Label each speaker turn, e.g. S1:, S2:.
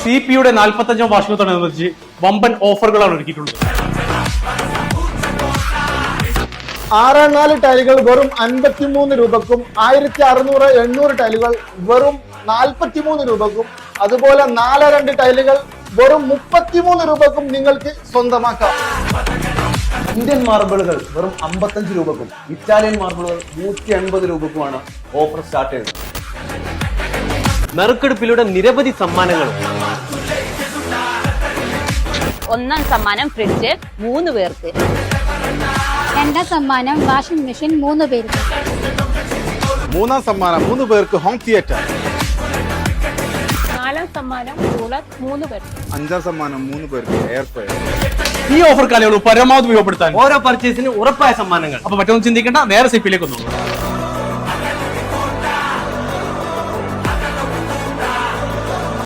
S1: CP-യുടെ 45ാം വാർഷികത്തോടനുബന്ധിച്ച് വമ്പൻ ഓഫറുകളാണ് ഒരുക്കിയിട്ടുള്ളത്.
S2: 6x4 ടൈലുകൾ വെറും 53 രൂപക്കും 1600-800 ടൈലുകൾ വെറും 43 രൂപക്കും അതുപോലെ 4x2 ടൈലുകൾ വെറും 33 രൂപക്കും നിങ്ങൾക്ക് സ്വന്തമാക്കാം.
S3: ഇന്ത്യൻ മാർബിളുകൾ വെറും 55 രൂപക്കും ഇറ്റാലിയൻ മാർബിളുകൾ 180 രൂപക്കുമാണ് ഓഫർ സ്റ്റാർട്ട് ചെയ്യുന്നത്. നറുക്കെടുപ്പിലൂടെ നിരവധി സമ്മാനങ്ങൾ.
S4: ഒന്നാം സമ്മാനം ഫ്രിഡ്ജ് 3 പേർക്ക്.
S5: രണ്ടാം സമ്മാനം വാഷിംഗ് മെഷീൻ 3 പേർക്ക്.
S6: മൂന്നാം സമ്മാനം 3 പേർക്ക് ഹോം തിയേറ്റർ.
S4: നാലാം സമ്മാനം കൂളർ 3 പേർക്ക്.
S6: അഞ്ചാം സമ്മാനം 3 പേർക്ക് എയർ ഫ്രയർ.
S1: ഈ ഓഫർ കാലയളവ് പരമാവധി ഉപയോഗപ്പെടുത്താൻ
S3: ഓരോ പർച്ചേസിനും ഉറപ്പായ സമ്മാനങ്ങൾ.
S1: അപ്പൊ മറ്റൊന്നും ചിന്തിക്കേണ്ട, നേരെ CP-യിലേക്ക് വന്നു.